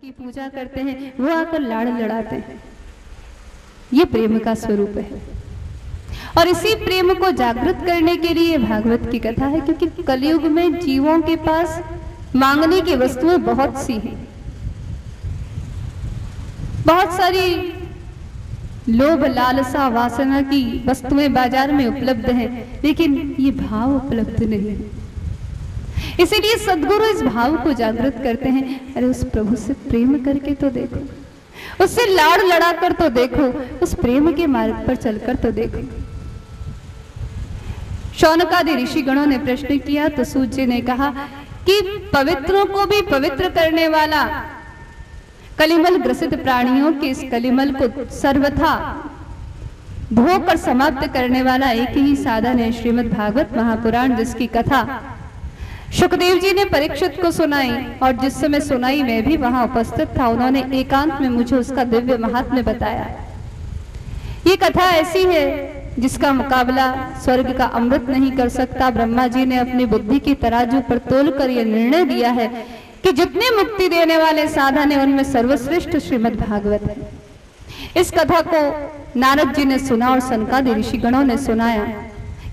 की पूजा करते हैं वो आकर लाड़ लड़ाते हैं। ये प्रेम का स्वरूप है और इसी प्रेम को जागृत करने के लिए भागवत की कथा है, क्योंकि कलयुग में जीवों के पास मांगने की वस्तुएं बहुत सी हैं, बहुत सारी लोभ लालसा वासना की वस्तुएं बाजार में उपलब्ध हैं, लेकिन ये भाव उपलब्ध नहीं है। इसीलिए सद्गुरु इस भाव को जागृत करते हैं। अरे उस प्रभु से प्रेम करके तो देखो, उससे लाड़ लड़ा कर तो देखो, उस प्रेम के मार्ग पर चलकर तो देखो। शौनकादि ऋषिगणों ने प्रश्न किया तो सूत जी ने कहा कि पवित्रों को भी पवित्र करने वाला, कलिमल ग्रसित प्राणियों के इस कलिमल को सर्वथा धोकर समाप्त करने वाला एक ही साधन है, श्रीमद् भागवत महापुराण, जिसकी कथा सुखदेव जी ने परीक्षित को सुनाई और जिस समय सुनाई मैं भी वहां उपस्थित था। उन्होंने एकांत में मुझे उसका दिव्य महात्म्य बताया। ये कथा ऐसी है जिसका मुकाबला स्वर्ग का अमृत नहीं कर सकता। ब्रह्मा जी ने अपनी बुद्धि की तराजू पर तोलकर यह निर्णय दिया है कि जितने मुक्ति देने वाले साधन है उनमें सर्वश्रेष्ठ श्रीमद् भागवत है। इस कथा को नारद जी ने सुना और सनकादि ऋषिगणों ने सुनाया।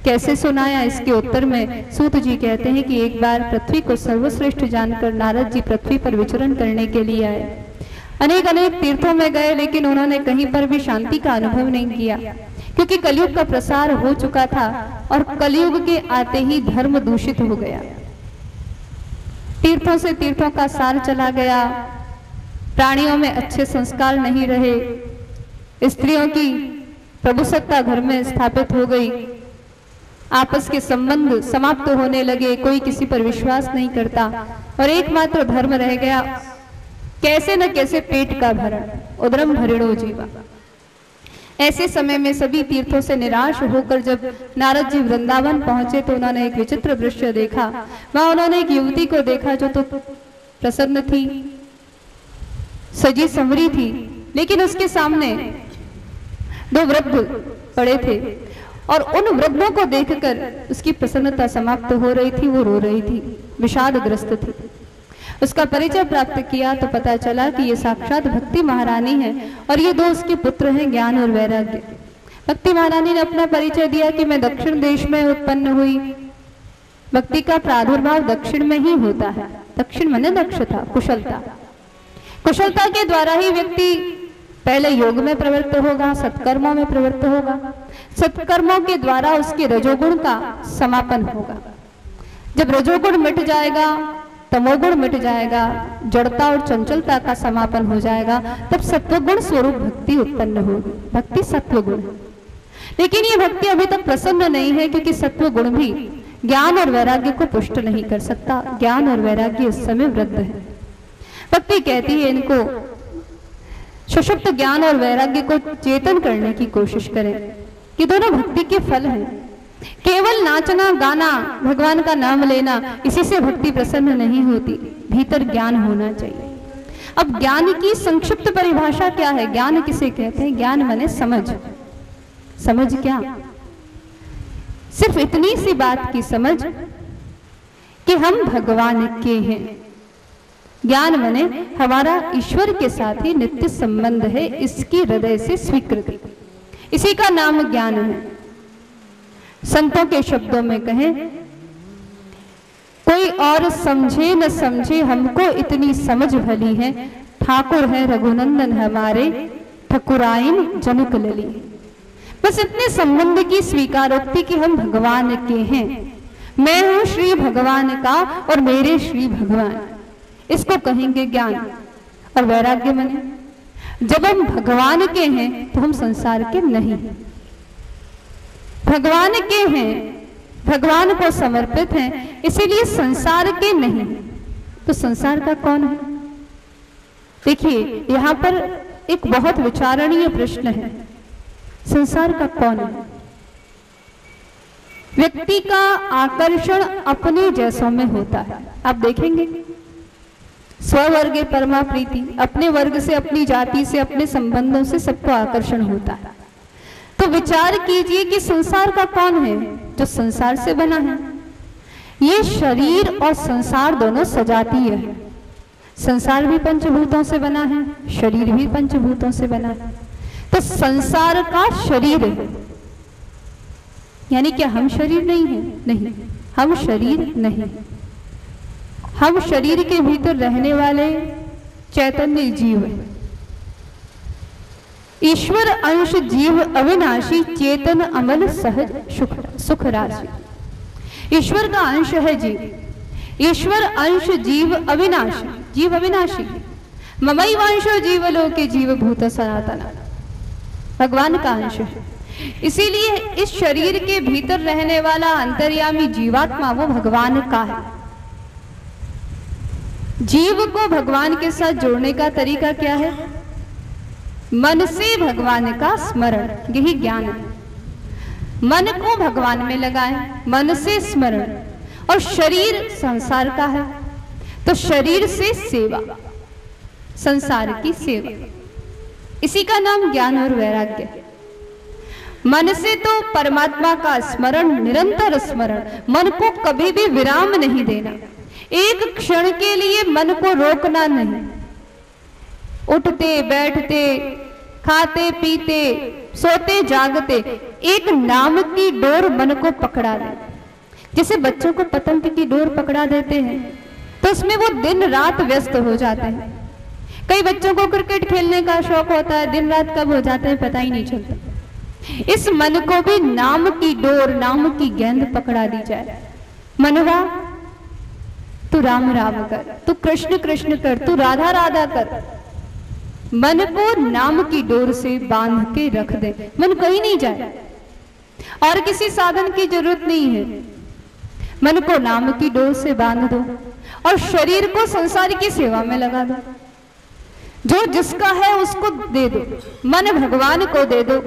कैसे सुनाया, इसके उत्तर में सूत जी कहते हैं कि एक बार पृथ्वी को सर्वश्रेष्ठ जानकर नारद जी पृथ्वी पर विचरण करने के लिए आए। अनेक अनेक तीर्थों में गए, लेकिन उन्होंने कहीं पर भी शांति का अनुभव नहीं किया, क्योंकि कलयुग का प्रसार हो चुका था और कलयुग के आते ही धर्म दूषित हो गया। तीर्थों से तीर्थों का सार चला गया, प्राणियों में अच्छे संस्कार नहीं रहे, स्त्रियों की प्रभुसत्ता घर में स्थापित हो गई, आपस के संबंध समाप्त होने लगे, कोई किसी पर विश्वास नहीं करता और एकमात्र धर्म रह गया कैसे न कैसे पेट का भरण, उदरम भरिणो जीवा। ऐसे समय में सभी तीर्थों से निराश होकर जब नारद जी वृंदावन पहुंचे तो उन्होंने एक विचित्र दृश्य देखा। वहां उन्होंने एक युवती को देखा जो तो प्रसन्न थी, सजी संवरी थी, लेकिन उसके सामने दो वृद्ध पड़े थे और उन वृद्धों को देखकर उसकी प्रसन्नता समाप्त हो रही थी। वो रो रही थी, विषादग्रस्त थी। उसका परिचय प्राप्त किया तो पता चला कि ये साक्षात भक्ति महारानी है और ये दो उसके पुत्र हैं, ज्ञान और वैराग्य। भक्ति महारानी ने अपना परिचय दिया कि मैं दक्षिण देश में उत्पन्न हुई। भक्ति का प्रादुर्भाव दक्षिण में ही होता है। दक्षिण माने दक्षता, कुशलता। कुशलता के द्वारा ही व्यक्ति पहले योग में प्रवृत्त होगा, सत्कर्मों में प्रवृत्त होगा, सत्कर्मों के द्वारा उसके रजोगुण का समापन होगा। जब रजोगुण मिट जाएगा, तमोगुण मिट जाएगा, जड़ता और चंचलता का समापन हो जाएगा, तब सत्वगुण स्वरूप भक्ति उत्पन्न होगी। भक्ति सत्वगुण है, लेकिन ये भक्ति अभी तक प्रसन्न नहीं है, क्योंकि सत्वगुण भी ज्ञान और वैराग्य को पुष्ट नहीं कर सकता। ज्ञान और वैराग्य इस समय वृद्ध है। भक्ति कहती है इनको सुषुप्त ज्ञान और वैराग्य को चेतन करने की कोशिश करें। ये दोनों भक्ति के फल हैं। केवल नाचना गाना, भगवान का नाम लेना, इसी से भक्ति प्रसन्न नहीं होती। भीतर ज्ञान होना चाहिए। अब ज्ञान की संक्षिप्त परिभाषा क्या है? ज्ञान किसे कहते हैं? ज्ञान माने समझ। समझ क्या? सिर्फ इतनी सी बात की समझ कि हम भगवान के हैं। ज्ञान माने हमारा ईश्वर के साथ ही नित्य संबंध है, इसकी हृदय से स्वीकृति, इसी का नाम ज्ञान है। संतों के शब्दों में कहें, कोई और समझे न समझे हमको इतनी समझ भली है, ठाकुर है रघुनंदन हमारे, ठकुराइन जनुक लली। बस इतने संबंध की स्वीकारोक्ति कि हम भगवान के हैं। मैं हूं श्री भगवान का और मेरे श्री भगवान, इसको कहेंगे ज्ञान। और वैराग्य माने जब हम भगवान के हैं तो हम संसार के नहीं हैं। भगवान के हैं, भगवान को समर्पित हैं, इसीलिए संसार के नहीं। तो संसार का कौन है? देखिए यहां पर एक बहुत विचारणीय प्रश्न है। संसार का कौन है? व्यक्ति का आकर्षण अपने जैसों में होता है। आप देखेंगे स्ववर्गे परमा प्रीति, अपने वर्ग से, अपनी जाति से, अपने संबंधों से सबको आकर्षण होता है। तो विचार कीजिए कि संसार का कौन है? जो संसार से बना है। ये शरीर और संसार दोनों सजातीय है। संसार भी पंचभूतों से बना है, शरीर भी पंचभूतों से बना है। तो संसार का शरीर है, यानी कि हम शरीर नहीं है? नहीं, हम शरीर नहीं, हम शरीर के भीतर रहने वाले चैतन्य जीव है। ईश्वर अंश जीव अविनाशी चेतन अमल सहज सुख राशि। ईश्वर का अंश है जीव, ईश्वर अंश जीव अविनाशी, जीव अविनाशी। ममई वंशो जीवलोके जीवभूत सनातन, भगवान का अंश है। इसीलिए इस शरीर के भीतर रहने वाला अंतर्यामी जीवात्मा वो भगवान का है। जीव को भगवान के साथ जोड़ने का तरीका क्या है? मन से भगवान का स्मरण, यही ज्ञान है। मन को भगवान में लगाएं, मन से स्मरण। और शरीर संसार का है, तो शरीर से सेवा, संसार की सेवा, इसी का नाम ज्ञान और वैराग्य है। मन से तो परमात्मा का स्मरण, निरंतर स्मरण, मन को कभी भी विराम नहीं देना, एक क्षण के लिए मन को रोकना नहीं। उठते बैठते, खाते पीते, सोते जागते एक नाम की डोर मन को पकड़ा दे। जैसे बच्चों को पतंग की डोर पकड़ा देते हैं तो उसमें वो दिन रात व्यस्त हो जाते हैं। कई बच्चों को क्रिकेट खेलने का शौक होता है, दिन रात कब हो जाते हैं पता ही नहीं चलता। इस मन को भी नाम की डोर, नाम की गेंद पकड़ा दी जाए। मनवा तू राम राम कर, तू कृष्ण कृष्ण कर, तू राधा राधा कर। मन को नाम की डोर से बांध के रख दे, मन कहीं नहीं जाए और किसी साधन की जरूरत नहीं है। मन को नाम की डोर से बांध दो और शरीर को संसार की सेवा में लगा दो। जो जिसका है उसको दे दो, मन भगवान को दे दो,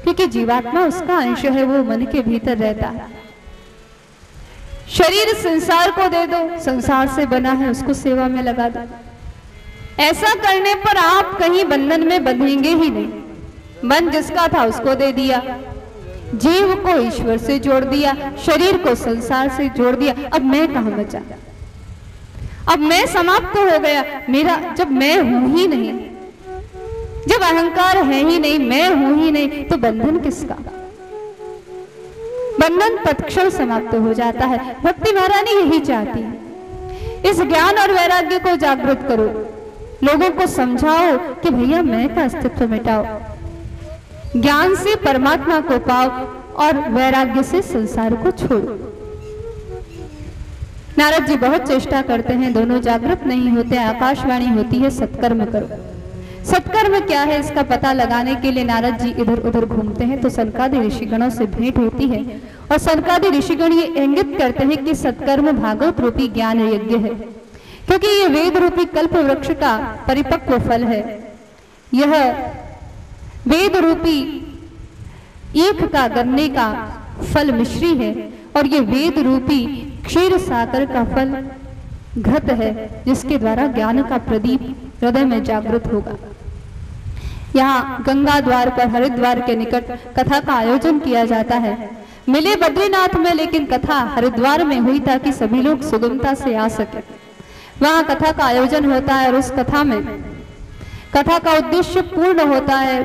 क्योंकि जीवात्मा उसका अंश है, वो मन के भीतर रहता है। शरीर संसार को दे दो, संसार से बना है, उसको सेवा में लगा दो। ऐसा करने पर आप कहीं बंधन में बंधेंगे ही नहीं। मन जिसका था उसको दे दिया, जीव को ईश्वर से जोड़ दिया, शरीर को संसार से जोड़ दिया। अब मैं कहां बचा? अब मैं समाप्त हो गया। मेरा जब मैं हूं ही नहीं, जब अहंकार है ही नहीं, मैं हूं ही नहीं, तो बंधन किसका? बंधन तत्क्षण समाप्त हो जाता है। भक्ति महारानी यही चाहती है। इस ज्ञान और वैराग्य को जागृत करो, लोगों को समझाओ कि भैया मैं का अस्तित्व मिटाओ, ज्ञान से परमात्मा को पाओ और वैराग्य से संसार को छोड़ो। नारद जी बहुत चेष्टा करते हैं, दोनों जागृत नहीं होते। आकाशवाणी होती है सत्कर्म करो। सत्कर्म क्या है इसका पता लगाने के लिए नारद जी इधर उधर घूमते हैं, तो सनकादि ऋषिगणों से भेंट होती है और सनकादि ऋषिगण ये इंगित करते हैं कि सत्कर्म भागवत रूपी ज्ञान यज्ञ है, क्योंकि ये वेद रूपी कल्प वृक्ष का परिपक्व फल है। यह वेद रूपी ईख का गन्ने का फल मिश्री है और ये वेद रूपी क्षीर सागर का फल घृत है, जिसके द्वारा ज्ञान का प्रदीप हृदय में जागृत होगा। यहाँ गंगा द्वार पर हरिद्वार के निकट कथा का आयोजन किया जाता है। मिले बद्रीनाथ में, लेकिन कथा हरिद्वार में हुई ताकि सभी लोग सुगमता से आ सके। वहाँ कथा का आयोजन होता है और उस कथा में कथा का उद्देश्य पूर्ण होता है।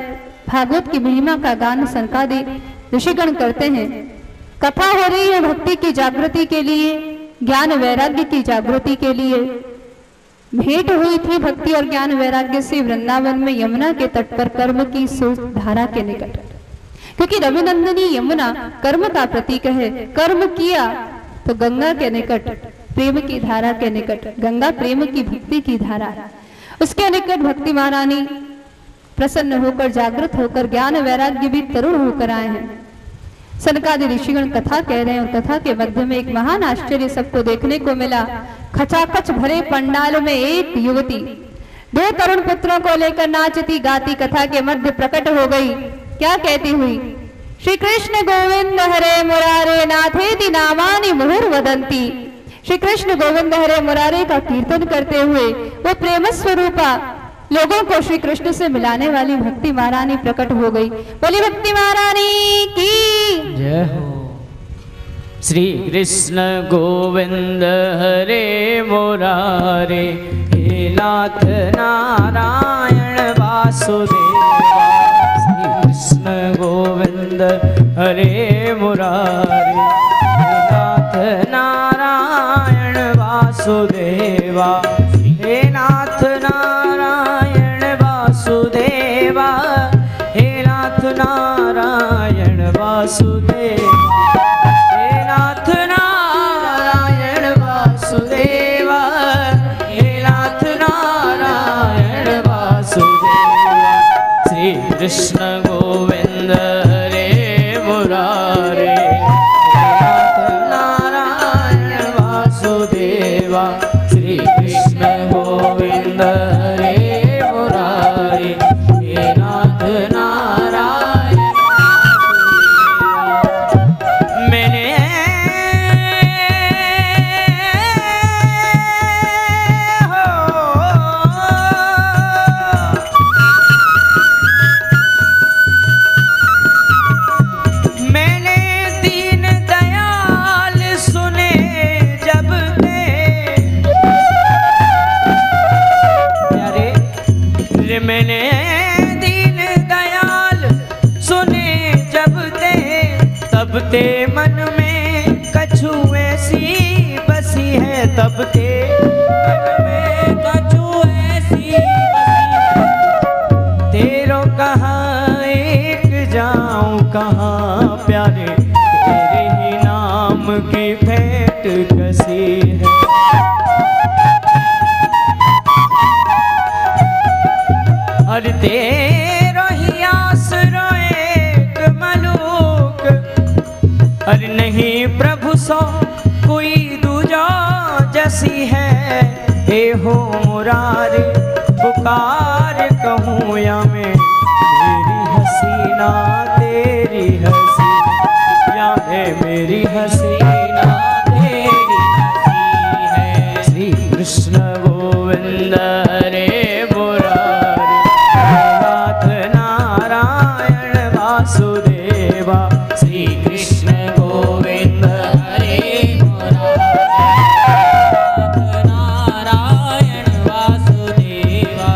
भागवत की महिमा का गान सनकादि ऋषिगण करते हैं। कथा हो रही है भक्ति की जागृति के लिए, ज्ञान वैराग्य की जागृति के लिए। भेंट हुई थी भक्ति और ज्ञान वैराग्य से वृंदावन में यमुना के तट पर कर्म की धारा के निकट, क्योंकि रविनंदिनी यमुना कर्म का प्रतीक है। कर्म किया तो गंगा के निकट, प्रेम की धारा के निकट, गंगा प्रेम की भक्ति की धारा, उसके निकट भक्ति महारानी प्रसन्न होकर, जागृत होकर, ज्ञान वैराग्य भी तरुण होकर आए हैं। सनकादि ऋषिगण कथा कह रहे हैं और कथा के मध्य में एक महान आश्चर्य सबको देखने को मिला। खचाखच भरे पंडाल में एक युवती दो तरुण पुत्रों को लेकर नाचती गाती कथा के मध्य प्रकट हो गई। क्या कहती हुई? श्री कृष्ण गोविंद हरे मुरारे नाथेति नामानि मुहुर्वदन्ति। श्री कृष्ण गोविंद हरे मुरारे का कीर्तन करते हुए वो प्रेम स्वरूपा लोगों को श्री कृष्ण से मिलाने वाली भक्ति महारानी प्रकट हो गई। बोली भक्ति महारानी की जय हो। श्री कृष्ण गोविंद हरे मुरारे, हे नाथ नारायण वासुदेवा। श्री कृष्ण गोविंद हरे मुरारे, हे नाथ नारायण वासुदेवा। हे नाथ नारायण वासुदेवा, हे नाथ नारायण वासुदेवा, हे नाथ नारायण वासुदेवा, हे नाथ नारायण वासुदेवा। श्री कृष्ण गोविंद हरे मुरारे, हे नाथ नारायण वासुदेवा। श्री कृष्ण गोविंद हरे मुरारे, हे नाथ नारायण वासुदेवा। मैंने दीन दयाल सुने जब ते प्यारे, मैंने दीन दयाल सुने जब ते, तब ते मन में कछु ऐसी बसी है, तब ते मन में कछु ऐसी बसी है। तेरो कहाँ एक जाऊं कहाँ प्यारे, तेरे ही नाम की भेंट कसी है। और तेरो ही आसरो एक मलूक, अरे नहीं प्रभु सो कोई दूजा जैसी है। हे हो मुरारे पुकार कहूँ या मैं, मेरी हसीना तेरी हसी, या है मेरी हसीना तेरी हसी है। श्री कृष्ण गोविंद हरे मुरारे, हे नाथ नारायण वासुदेवा। श्री कृष्ण गोविंद हरे मुरारे, नाथ नारायण वासुदेवा।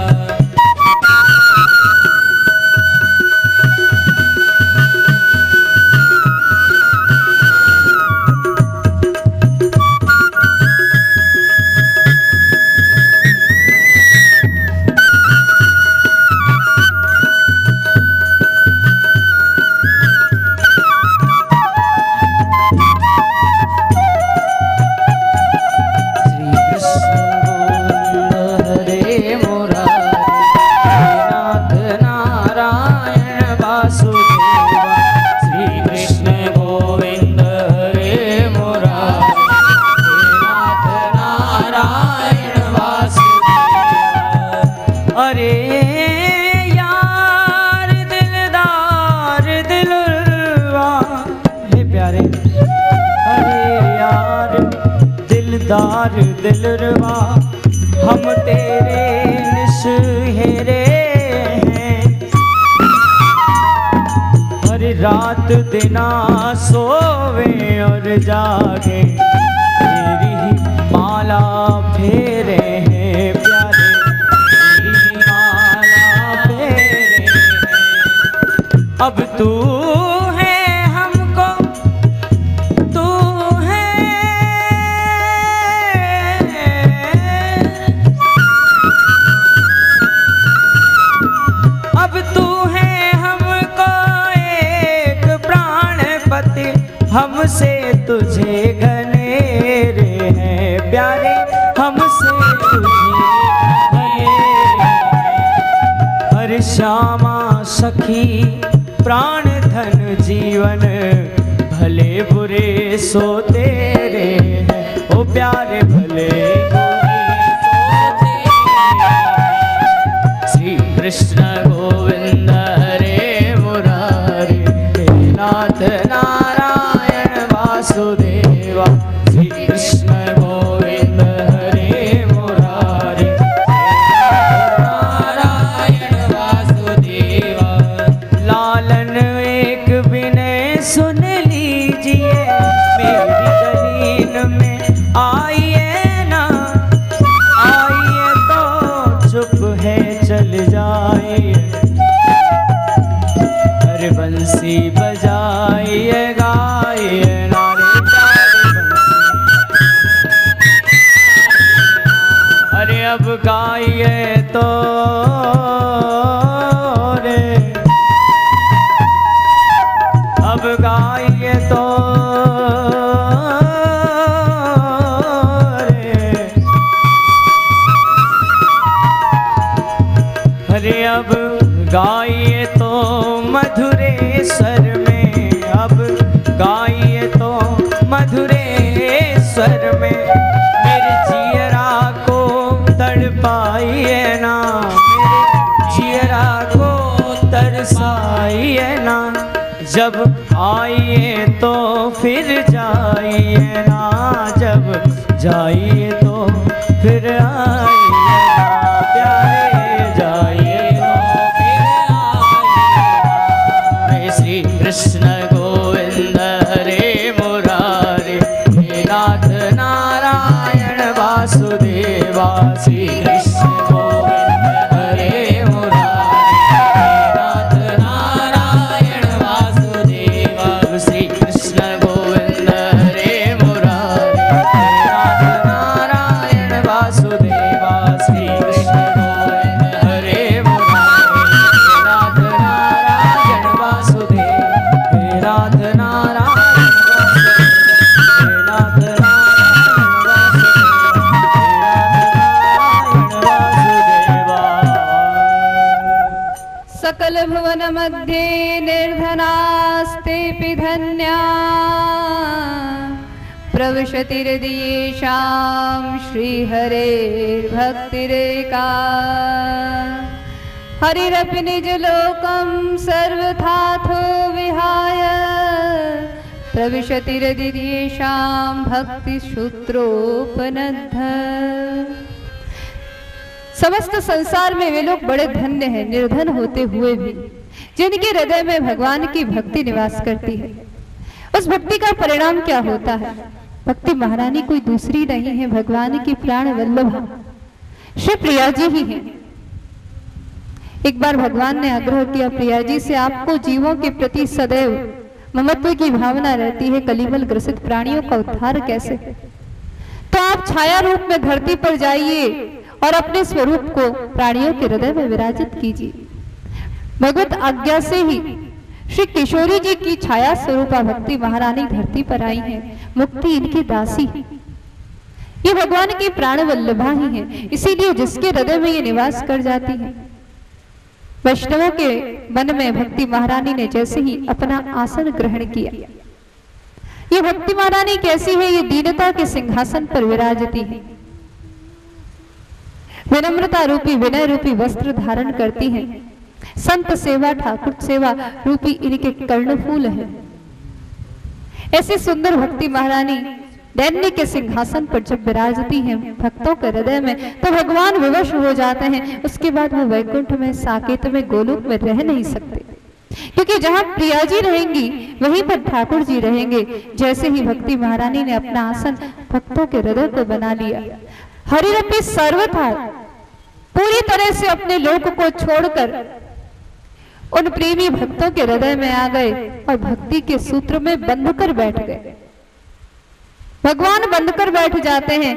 अरे यार दिलदार दिलवा, हे प्यारे, अरे यार दिलदार दिलवा, हम तेरे निसहेरे हैं। हर रात दिना सोवे और जागे, तेरी ही माला फेरे हैं प्यारे, अब तू है हमको, तू है, अब तू है हमको एक प्राणपति, हमसे तुझे घनेरे हैं प्यारे, हमसे तुझे घनेरे। हर श्यामा सखी प्राण धन जीवन, भले बुरे सो तेरे हैं, ओ प्यारे भले बुरे सो तेरे हैं। श्री कृष्ण गोविंद हरे मुरारे, हे नाथ नारायण वासुदेवा। श्री कृष्ण गोविंद हरे मुरारे, हे नारायण वासुदेवा। लालन एक विनय सुन लीजिए मेरी मिल जाइए, अरे बंसी बजाइए गाइए नारे प्यारे बंसी, अरे अब गाइए तो रे, अब गाइए तो अब गाइए तो मधुरेश्वर में, अब गाइए तो मधुरेश्वर में, मेरे जियरा को तड़पाइए ना, मेरे जियरा को तरसाइए ना, जब आइए तो फिर जाइए ना, जब जाइए तो फिर आइए ना, प्यारे जाइए तो फिर आइए, श्री कृष्ण गोविंद हरे मुरारे, हे नाथ नारायण वासुदेवा, श्री कृष्ण गोविंद हरे मुरारे, हे नाथ नारायण वासुदेवा, श्री कृष्ण गोविंद हरे मुरारे, हे नाथ नारायण वासुदेवा, श्री कृष्ण गोविंद हरे मुरारे, हे नाथ नारायण वासुदेव, हे नाथ नारायण वासुदेव, हे नाथ नारायण वासुदेव। सकल भुवन मध्ये निर्धनास्तेऽपि धन्या, प्रविशति हृदयेषां श्रीहरेर्भक्तिरेका, हरिरपि निजलोकं सर्वथाथो विहाय, प्रविशति हृदयेषां भक्तिसूत्रोपनद्ध। समस्त संसार में वे लोग बड़े धन्य हैं, निर्धन होते हुए भी, जिनके हृदय में भगवान की भक्ति निवास करती है। उस भक्ति का परिणाम क्या होता है? भक्ति महारानी कोई दूसरी नहीं है, भगवान की प्राण वल्लभा श्री प्रिया जी ही हैं। एक बार भगवान ने आग्रह किया, प्रिया जी से आपको जीवों के प्रति सदैव ममत्व की भावना रहती है, कलिमल ग्रसित प्राणियों का उद्धार कैसे? तो आप छाया रूप में धरती पर जाइए और अपने स्वरूप को प्राणियों के हृदय में विराजित कीजिए। भगवत आज्ञा से ही श्री किशोरी जी की छाया स्वरूपा भक्ति महारानी धरती पर आई है, मुक्ति इनकी दासी है। ये भगवान की प्राण वल्लभा ही है, इसीलिए जिसके हृदय में ये निवास कर जाती है। वैष्णवों के मन में भक्ति महारानी ने जैसे ही अपना आसन ग्रहण किया, ये भक्ति महारानी कैसी है? ये दीनता के सिंहासन पर विराजती है, विनम्रता रूपी विनय रूपी वस्त्र धारण करती हैं, संत सेवा ठाकुर सेवा रूपी इनके कर्णफूल है। ऐसी सुंदर भक्ति महारानी दैन्य के सिंहासन पर जब विराजती हैं भक्तों के हृदय में, तो भगवान विवश हो जाते हैं। उसके बाद वो वैकुंठ में, साकेत में, गोलोक में रह नहीं सकते, क्योंकि जहां प्रिया जी रहेंगी वहीं पर ठाकुर जी रहेंगे। जैसे ही भक्ति महारानी ने अपना आसन भक्तों के हृदय को बना लिया, हरिरपि सर्वथा पूरी तरह से अपने लोक को छोड़कर उन प्रेमी भक्तों के हृदय में आ गए और भक्ति के सूत्र में बंध कर बैठ गए। भगवान बंध कर बैठ जाते हैं।